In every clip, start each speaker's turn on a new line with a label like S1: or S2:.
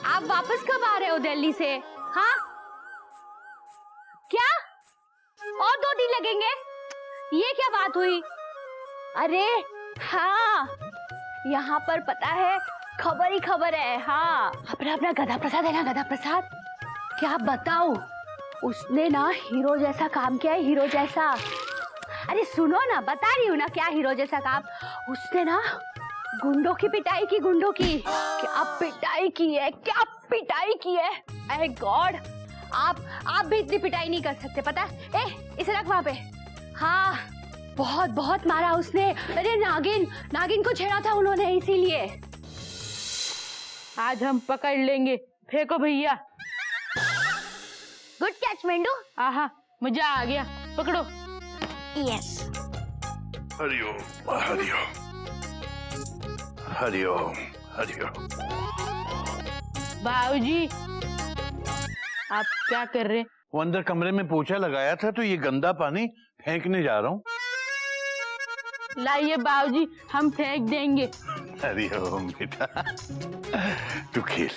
S1: आप वापस कब आ रहे हो दिल्ली से? हाँ क्या? और 2 दिन लगेंगे? ये क्या बात हुई? अरे हाँ, यहाँ पर पता है खबर ही खबर है। हाँ, अपना गधा प्रसाद है ना, गधा प्रसाद, क्या बताऊं, उसने ना हीरो जैसा काम किया है, हीरो जैसा। अरे सुनो ना, बता रही हूँ ना क्या हीरो जैसा काम। उसने ना गुंडों की पिटाई की, गुंडों की क्या पिटाई की है, क्या पिटाई की है। अरे गॉड, आप भी इतनी पिटाई नहीं कर सकते, पता है? इसे रख वहां पे। हाँ, बहुत बहुत मारा उसने। अरे नागिन को छेड़ा था उन्होंने, इसीलिए।
S2: आज हम पकड़ लेंगे, फेंको भैया।
S1: गुड कैच मेंडू।
S2: आहा, मजा आ गया, पकड़ो।
S1: यस।
S3: हरिओम हरिओम हरिओम हरिओम।
S2: बाबूजी, आप क्या कर रहे?
S3: वो अंदर कमरे में पोछा लगाया था तो ये गंदा पानी फेंकने जा रहा हूँ।
S2: लाइए बाबूजी, हम फेंक देंगे।
S3: हरिओम बेटा, तू खेल।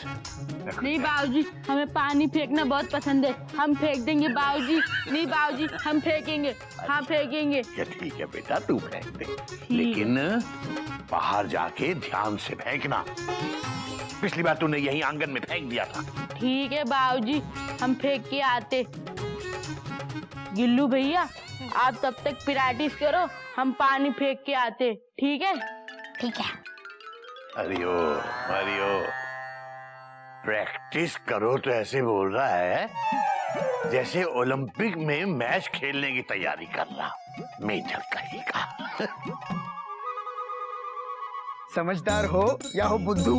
S2: नहीं बाबूजी, हमें पानी फेंकना बहुत पसंद है, हम फेंक देंगे बाबूजी। नहीं बाबूजी, हम फेंकेंगे, हाँ फेंकेंगे।
S3: ठीक है बेटा, तू फेंक दे, लेकिन बाहर जाके ध्यान से फेंकना। पिछली बार तूने यही आंगन में फेंक दिया था।
S2: ठीक है बाबूजी, हम फेंक के आते। गिल्लू भैया, आप तब तक प्रैक्टिस करो, हम पानी फेंक के आते। ठीक है?
S1: ठीक है।
S3: हरिओम हरिओम। प्रैक्टिस करो तो ऐसे बोल रहा है जैसे ओलंपिक में मैच खेलने की तैयारी कर रहा। मेजर कहेगा।
S4: समझदार हो या हो बुद्धू,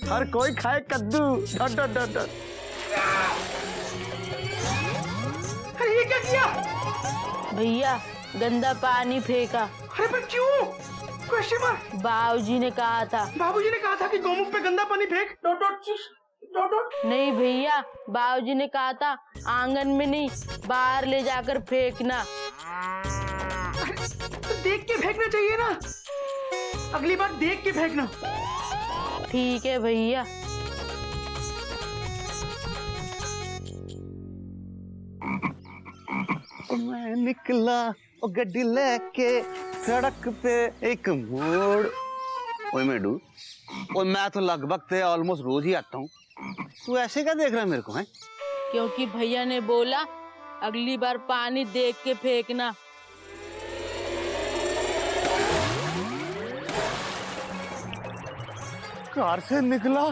S4: हर कोई खाए कद्दू। डट डट डट डट। अरे ये क्या किया?
S2: भैया, गंदा पानी फेंका।
S4: अरे पर क्यों? Question mark.
S2: बाबूजी ने कहा था।
S4: बाबूजी ने कहा था कि गौमुख पे गंदा पानी फेंक। डॉट डॉट चीज डॉट डॉट।
S2: नहीं भैया, बाबूजी ने कहा था आंगन में नहीं, बाहर ले जाकर फेंकना।
S4: तो देख के फेंकना चाहिए ना, अगली बार देख के फेंकना।
S2: ठीक है भैया।
S4: मैं निकला और गड्डी लेके सड़क पे एक मोड़। ओए मेडू, और मैं तो लगभग ते ऑलमोस्ट रोज ही आता हूँ, तू ऐसे क्या देख रहा है मेरे को? है
S2: क्योंकि भैया ने बोला अगली बार पानी देख के फेंकना।
S4: कार से निकला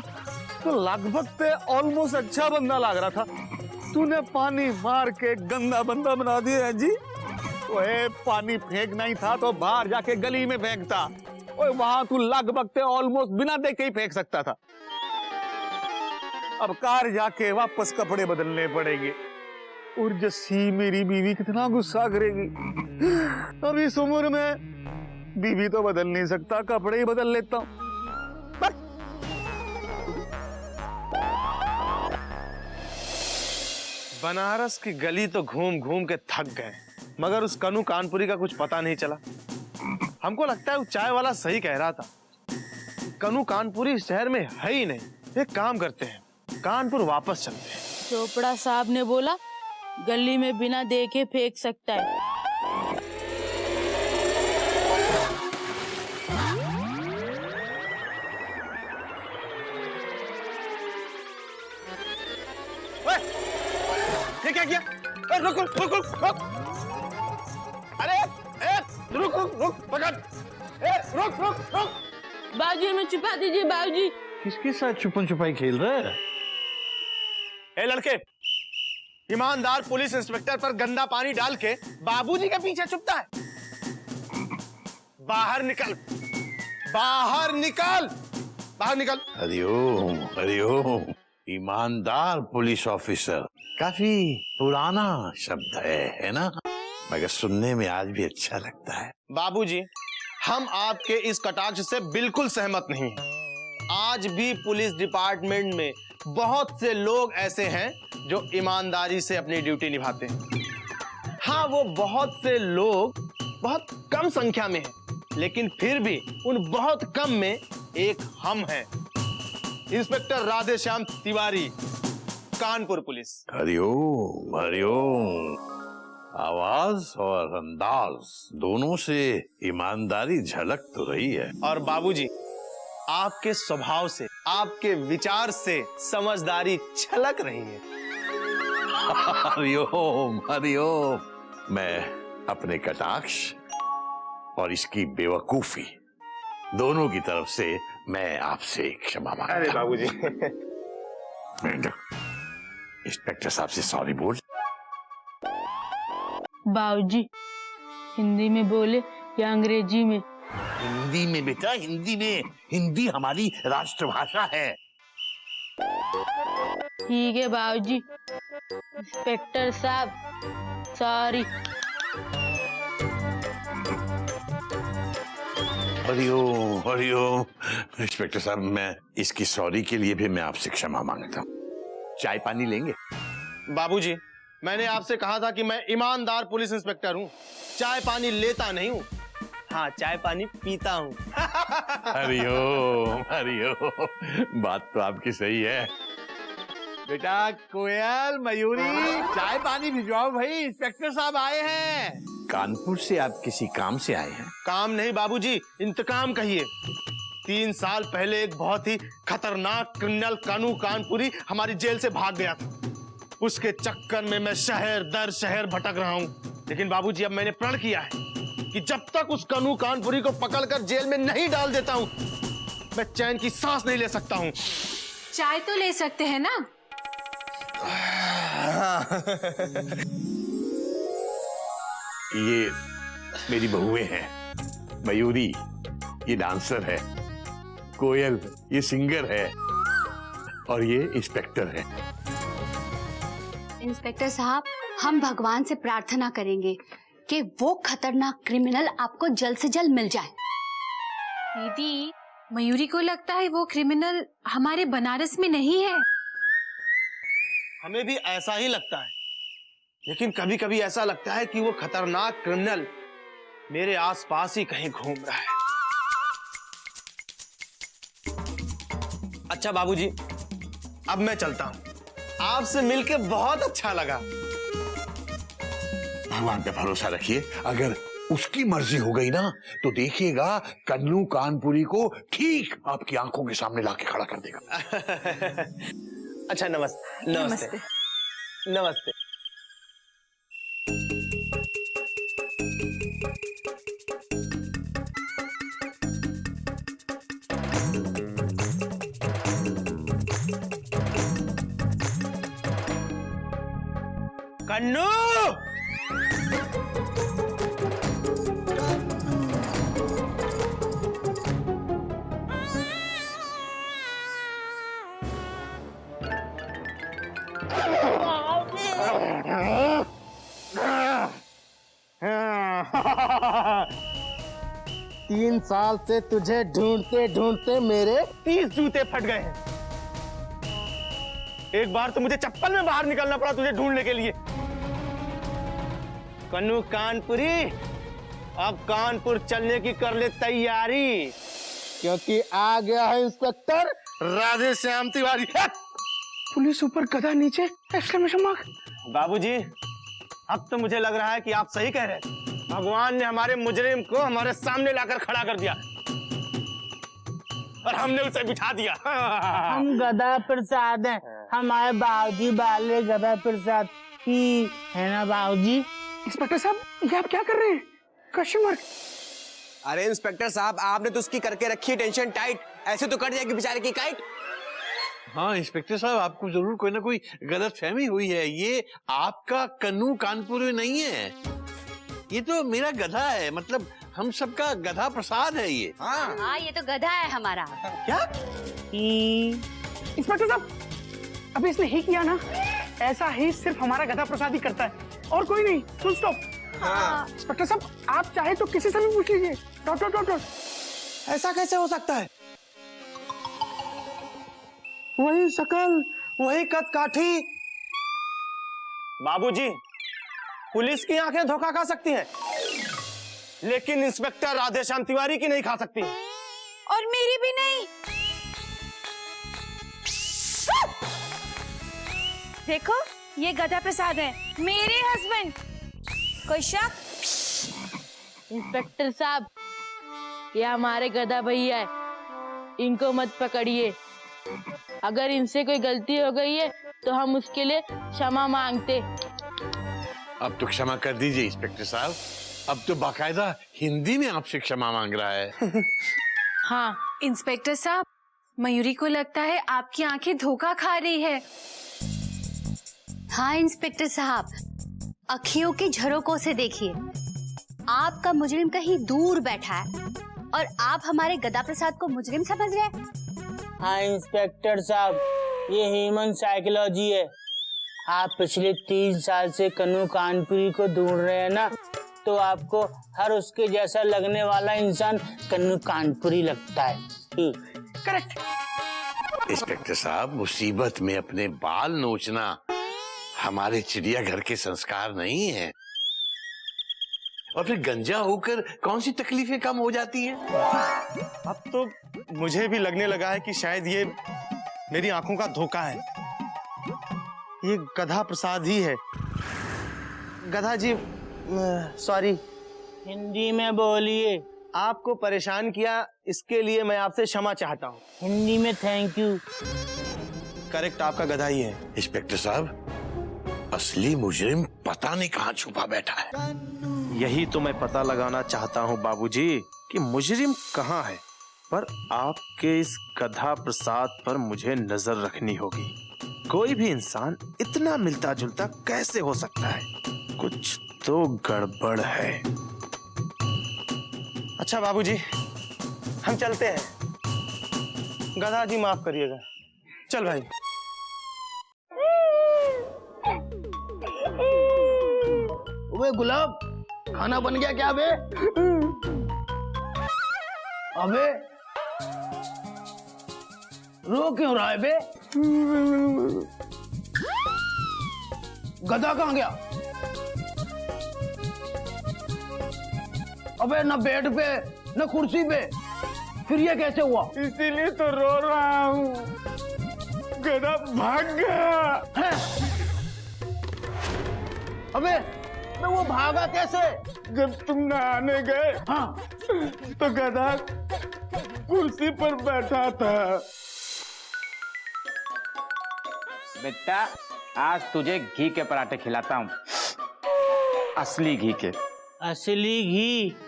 S4: तो लगभग ते ऑलमोस्ट अच्छा बंदा लग रहा था, तूने पानी मार के गंदा बंदा बना दिया है जी। ओए पानी फेंकना ही था तो बाहर जाके गली में फेंकता। ओए वहां तू लगभग ते ऑलमोस्ट बिना देखे ही फेंक सकता था। अब कार जाके वापस कपड़े बदलने पड़ेंगे। और जस्सी मेरी बीवी कितना गुस्सा करेगी। अब इस उम्र में बीवी तो बदल नहीं सकता, कपड़े ही बदल लेता हूँ।
S5: बनारस की गली तो घूम घूम के थक गए, मगर उस कनू कानपुरी का कुछ पता नहीं चला। हमको लगता है वो चाय वाला सही कह रहा था, कनू कानपुरी शहर में है ही नहीं। एक काम करते हैं, कानपुर वापस चलते हैं।
S2: चोपड़ा साहब ने बोला गली में बिना देखे फेंक सकता है।
S5: ये क्या किया? रुक रुक रुक रुक रुक। अरे रुक रुक रुक, पकड़। रुक रुक रुक।
S2: बाबूजी, हमें छुपा दीजिए बाबूजी।
S3: किसके साथ छुपन छुपाई खेल रहा है?
S5: ए लड़के, ईमानदार पुलिस इंस्पेक्टर पर गंदा पानी डाल के बाबूजी के पीछे छुपता है। बाहर निकल, बाहर निकल, बाहर निकल।
S3: हरिओम हरिओम। ईमानदार पुलिस ऑफिसर काफी पुराना शब्द है ना, मगर सुनने में आज भी अच्छा लगता है।
S5: बाबूजी, हम आपके इस कटाक्ष से बिल्कुल सहमत नहीं हैं। आज भी पुलिस डिपार्टमेंट में बहुत से लोग ऐसे हैं जो ईमानदारी से अपनी ड्यूटी निभाते हैं। हाँ, वो बहुत से लोग बहुत कम संख्या में हैं, लेकिन फिर भी उन बहुत कम में एक हम हैं। Inspector Radheshyam Tiwari, Kanpur police.
S3: हरिओम हरिओम। आवाज और अंदाज दोनों से ईमानदारी झलक तो रही है।
S5: और बाबूजी, आपके स्वभाव से, आपके विचार से समझदारी छलक रही है।
S3: हरिओम हरिओम। मैं अपने कटाक्ष और इसकी बेवकूफी दोनों की तरफ से मैं आपसे क्षमा मांगता हूं।
S5: अरे बाबूजी।
S3: इंस्पेक्टर साहब से सॉरी बोल।
S2: बाबूजी, हिंदी में बोले या अंग्रेजी में?
S3: हिंदी में बेटा, हिंदी में। हिंदी हमारी राष्ट्रभाषा है।
S2: ठीक है बाबूजी। इंस्पेक्टर साहब, सॉरी।
S3: हरिओम हरिओम। इंस्पेक्टर साहब, मैं इसकी सॉरी के लिए भी मैं आपसे क्षमा मांगता हूँ। चाय पानी लेंगे?
S5: बाबूजी, मैंने आपसे कहा था कि मैं ईमानदार पुलिस इंस्पेक्टर हूँ, चाय पानी लेता नहीं हूँ। हाँ, चाय पानी पीता हूँ।
S3: हरिओम हरिओम। बात तो आपकी सही है। बेटा कोयल, मयूरी, चाय पानी भिजवाओ भाई, इंस्पेक्टर साहब आए हैं। कानपुर से आप किसी काम से आए हैं?
S5: काम नहीं बाबूजी, इंतकाम कहिए। 3 साल पहले एक बहुत ही खतरनाक क्रिमिनल कानू कानपुरी हमारी जेल से भाग गया था। उसके चक्कर में मैं शहर दर शहर भटक रहा हूँ। लेकिन बाबूजी, अब मैंने प्रण किया है कि जब तक उस कानू कानपुरी को पकड़कर जेल में नहीं डाल देता हूँ, मैं चैन की सांस नहीं ले सकता हूँ।
S6: चाय तो ले सकते हैं ना?
S3: ये मेरी बहुएं हैं। मयूरी ये डांसर है, कोयल ये सिंगर है, और ये इंस्पेक्टर है।
S1: इंस्पेक्टर साहब, हम भगवान से प्रार्थना करेंगे कि वो खतरनाक क्रिमिनल आपको जल्द से जल्द मिल जाए।
S6: दीदी, मयूरी को लगता है वो क्रिमिनल हमारे बनारस में नहीं है।
S5: हमें भी ऐसा ही लगता है, लेकिन कभी कभी ऐसा लगता है कि वो खतरनाक क्रिमिनल मेरे आसपास ही कहीं घूम रहा है। अच्छा बाबूजी, अब मैं चलता हूं। आपसे मिलके बहुत अच्छा लगा।
S3: भगवान पे भरोसा रखिए। अगर उसकी मर्जी हो गई ना तो देखिएगा कन्नू कानपुरी को ठीक आपकी आंखों के सामने लाके खड़ा कर देगा।
S5: अच्छा, नमस्ते नमस्ते नमस्ते। कन्नू! तीन साल से तुझे ढूंढते ढूंढते मेरे 30 जूते फट गए हैं। एक बार तो मुझे चप्पल में बाहर निकलना पड़ा तुझे ढूंढने के लिए। कन्नू कानपुरी, अब कानपुर चलने की कर ले तैयारी, क्योंकि आ गया है इंस्पेक्टर राधेश्याम तिवारी।
S4: पुलिस ऊपर, गधा नीचे, एक्सक्लेमेशन मार्क।
S5: बाबूजी, अब तो मुझे लग रहा है कि आप सही कह रहे हैं। भगवान ने हमारे मुजरिम को हमारे सामने लाकर खड़ा कर दिया और हमने उसे बिठा दिया।
S2: हम गधा प्रसाद हैं, हमारे बाबूजी वाले गधा प्रसाद ही है ना बाबूजी?
S4: इंस्पेक्टर साहब, ये आप क्या कर रहे हैं? Question mark.
S7: अरे इंस्पेक्टर साहब, आपने तो उसकी करके रखी टेंशन टाइट, ऐसे तो कट जाएगी बेचारे की काइट।
S3: हाँ इंस्पेक्टर साहब, आपको जरूर कोई ना कोई गलत फहमी हुई है। ये आपका कन्नू कानपुरी नहीं है, ये तो मेरा गधा है। मतलब हम सबका गधा प्रसाद है ये।
S1: हाँ, ये तो गधा है हमारा।
S5: क्या?
S4: इंस्पेक्टर साहब, अभी इसने ही किया ना, ऐसा ही सिर्फ हमारा गधा प्रसाद ही करता है, और कोई नहीं। Full stop. इंस्पेक्टर साहब, आप चाहे तो किसी से भी पूछ लीजिए। Dot dot dot dot.
S5: ऐसा कैसे हो सकता है? वही शकल, वही कद काठी। बाबूजी, पुलिस की आंखें धोखा खा सकती हैं, लेकिन इंस्पेक्टर राधेश्याम तिवारी की नहीं खा सकती।
S6: और मेरी भी नहीं। देखो ये गधा प्रसाद है, मेरे हस्बैंड। कोई शक?
S2: इंस्पेक्टर साहब, ये हमारे गधा भैया है, इनको मत पकड़िए। अगर इनसे कोई गलती हो गई है तो हम उसके लिए क्षमा मांगते।
S3: अब तो क्षमा कर दीजिए इंस्पेक्टर साहब, अब तो बाकायदा हिंदी में आपसे क्षमा मांग रहा है।
S2: हाँ,
S6: इंस्पेक्टर साहब, मयूरी को लगता है आपकी आंखें धोखा खा रही है।
S1: हाँ इंस्पेक्टर साहब, अखियों के झरोकों से देखिए, आपका मुजरिम कहीं दूर बैठा है और आप हमारे गदा प्रसाद को मुजरिम समझ रहे हैं।
S8: हाँ इंस्पेक्टर साहब, ये ह्यूमन साइकोलॉजी है। आप पिछले 3 साल से कन्नू कानपुरी को ढूंढ रहे हैं ना, तो आपको हर उसके जैसा लगने वाला इंसान कन्नू कानपुरी लगता है।
S3: करेक्ट। इंस्पेक्टर साहब, मुसीबत में अपने बाल नोचना हमारे चिड़ियाघर के संस्कार नहीं है। और फिर गंजा होकर कौन सी तकलीफें कम हो जाती हैं?
S5: अब तो मुझे भी लगने लगा है कि शायद ये मेरी आंखों का धोखा है। ये गधा प्रसाद ही है। गधा जी, सॉरी।
S8: हिंदी में बोलिए।
S5: आपको परेशान किया, इसके लिए मैं आपसे क्षमा चाहता हूँ।
S8: हिंदी में थैंक यू।
S5: करेक्ट, आपका गधा ही है।
S3: इंस्पेक्टर साहब, असली मुजरिम पता नहीं कहाँ छुपा बैठा है।
S5: यही तो मैं पता लगाना चाहता हूँ बाबूजी कि मुजरिम कहाँ है। पर आपके इस गधा प्रसाद पर मुझे नजर रखनी होगी। कोई भी इंसान इतना मिलता जुलता कैसे हो सकता है? कुछ तो गड़बड़ है। अच्छा बाबूजी, हम चलते हैं। गधा जी माफ करिएगा। चल भाई।
S9: ओए गुलाब, खाना बन गया क्या बे? अबे रो क्यों रहा है बे? गधा कहाँ गया? अबे न बेड पे न कुर्सी पे, फिर ये कैसे हुआ?
S4: इसीलिए तो रो रहा हूँ। गधा भाग गया
S9: है? अबे वो भागा कैसे?
S4: जब तुम नहाने गए,
S9: हाँ,
S4: तो गधा कुर्सी पर बैठा था।
S10: बेटा, आज तुझे घी के पराठे खिलाता हूँ, असली घी के।
S8: असली घी?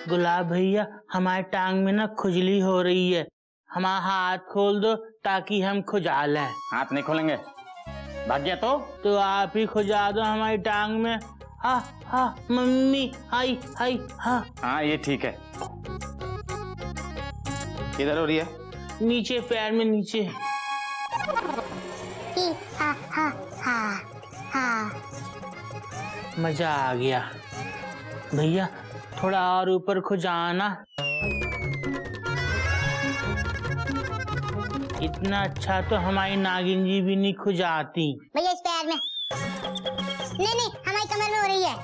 S8: गुलाब भैया, हमारे टांग में ना खुजली हो रही है, हमारा हाथ खोल दो ताकि हम खुजा लें।
S10: हाथ नहीं खोलेंगे, भाग गया तो
S8: आप ही खुजा दो हमारी टांग में। हा हा मम्मी, हाय हाय हा।
S10: हाँ ये ठीक है। किधर हो रही है?
S8: नीचे, पैर में नीचे।
S1: हा हा हा हा।
S8: मजा आ गया। भैया थोड़ा और ऊपर खुजाना। इतना अच्छा तो हमारी नागिन जी भी नहीं खुजाती।
S11: भैया इस पैर में नहीं, हमारी कमर में हो रही है।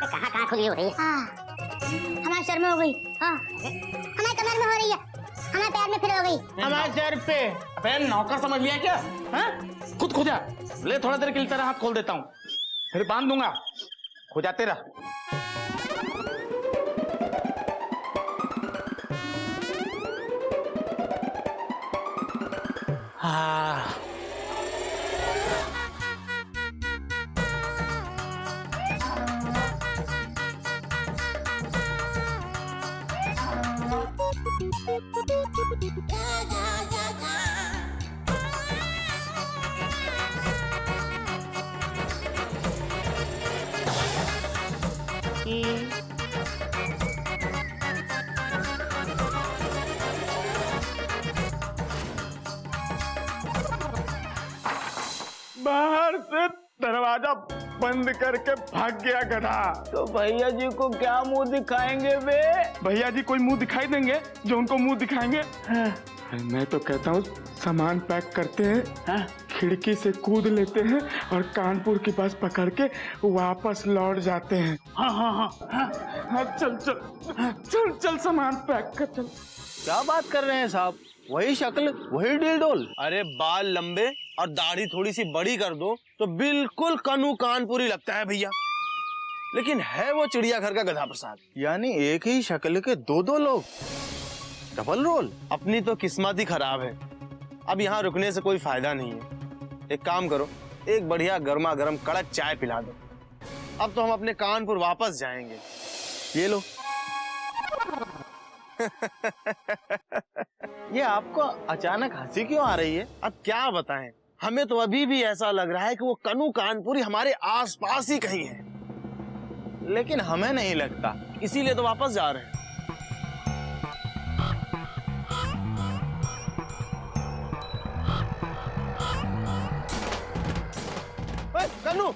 S11: कहाँ खुली हो रही है? हाँ, हमारे सर में हो गई। हाँ, हमारी कमर में हो रही है, हमारे पैर में फिर हो गई।
S8: हमारे सर पे।
S10: अबे नौकर समझ लिया क्या? हाँ? खुद खुजा ले, थोड़ा देर के लिए तेरा हाथ खोल देता हूँ, फिर बांध दूंगा, खुजाते रह।
S8: हाँ,
S4: बाहर से दरवाजा बंद करके भाग गया गधा।
S9: तो भैया जी को क्या मुंह दिखाएंगे बे?
S4: भैया जी कोई मुंह दिखाई देंगे जो उनको मुंह दिखाएंगे? मैं तो कहता हूँ सामान पैक करते हैं, खिड़की से कूद लेते हैं और कानपुर के पास पकड़ के वापस लौट जाते हैं।
S9: हाँ हाँ हाँ हाँ,
S4: हाँ चल चल चल चल, सामान पैक कर चल।
S9: क्या बात कर रहे हैं साहब?
S5: वही शक्ल, वही डील डोल। अरे बाल लंबे और दाढ़ी थोड़ी सी बड़ी कर दो तो बिल्कुल कनु कानपुरी लगता है भैया। लेकिन है वो चिड़ियाघर का गधा प्रसाद। यानी एक ही शक्ल के दो दो लोग, डबल रोल। अपनी तो किस्मत ही खराब है। अब यहाँ रुकने से कोई फायदा नहीं है। एक काम करो, एक बढ़िया गर्मा गर्म कड़क चाय पिला दो। अब तो हम अपने कानपुर वापस जाएंगे। ये लो। ये आपको अचानक हंसी क्यों आ रही है? अब क्या बताएं, हमें तो अभी भी ऐसा लग रहा है कि वो कनु कानपुरी हमारे आसपास ही कहीं है, लेकिन हमें नहीं लगता, इसीलिए तो वापस जा रहे हैं। ओए, कनु,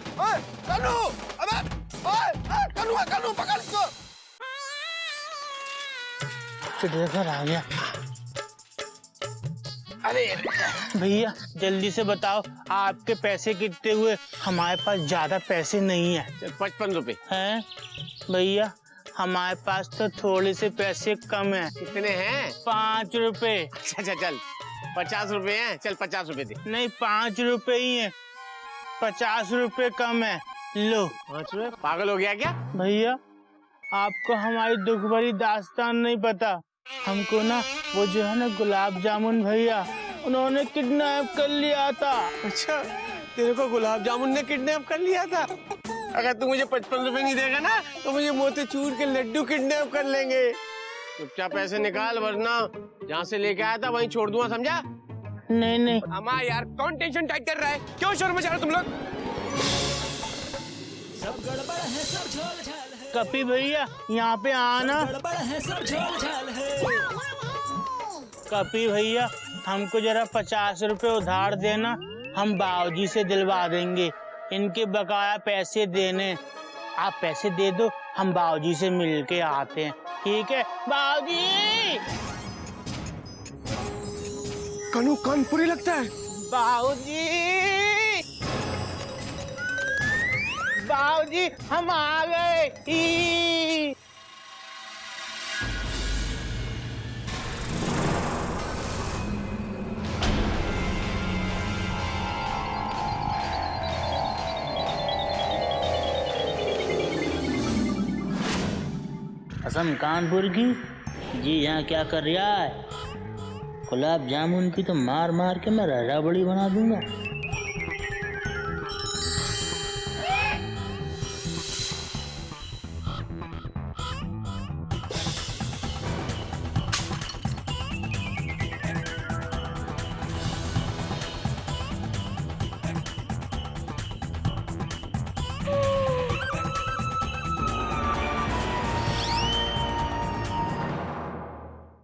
S5: कनु, अबे, कनु, पकड़ इसको।
S8: चिड़ियाघर आ गया।
S5: अरे
S8: भैया जल्दी से बताओ आपके पैसे कितने हुए? हमारे पास ज्यादा पैसे नहीं है।
S7: 55 रुपए।
S8: हैं भैया हमारे पास तो थोड़े से पैसे कम है।
S7: कितने हैं?
S8: 5 रुपए।
S7: अच्छा चल 50 रुपए हैं, चल 50 रुपए दे।
S8: नहीं 5 रुपए ही है, 50 रुपए कम है। लो।
S7: 5 रुपए? पागल हो गया क्या?
S8: भैया आपको हमारी दुख भरी दास्तान नहीं पता। हमको ना वो जो है ना गुलाब जामुन भैया, उन्होंने किडनैप कर लिया था।
S7: अच्छा, तेरे को गुलाब जामुन ने किडनैप कर लिया था? अगर तू मुझे 55 रुपए नहीं देगा ना तो मुझे मोतीचूर के लड्डू किडनैप कर लेंगे। चुपचाप पैसे निकाल, वरना जहाँ से लेके आया था वहीं छोड़ दूंगा, समझा?
S8: नहीं नहीं।
S7: अम्मा यार, कौन टेंशन टाइट कर रहा है? क्यों शोर मचा रहे हो तुम लोग?
S8: कपी भैया यहाँ पे आना। कपी भैया हमको जरा 50 रुपए उधार देना, हम बाबूजी से दिलवा देंगे। इनके बकाया पैसे देने, आप पैसे दे दो, हम बाबूजी से मिल के आते हैं। ठीक है बाबूजी?
S5: कनु कानपुरी लगता है।
S8: बाबूजी, बाबूजी हम आ गए। असम कानपुर की जी यहाँ क्या कर रहा है? गुलाब जामुन की तो मार मार के मैं रबड़ी बना दूंगा।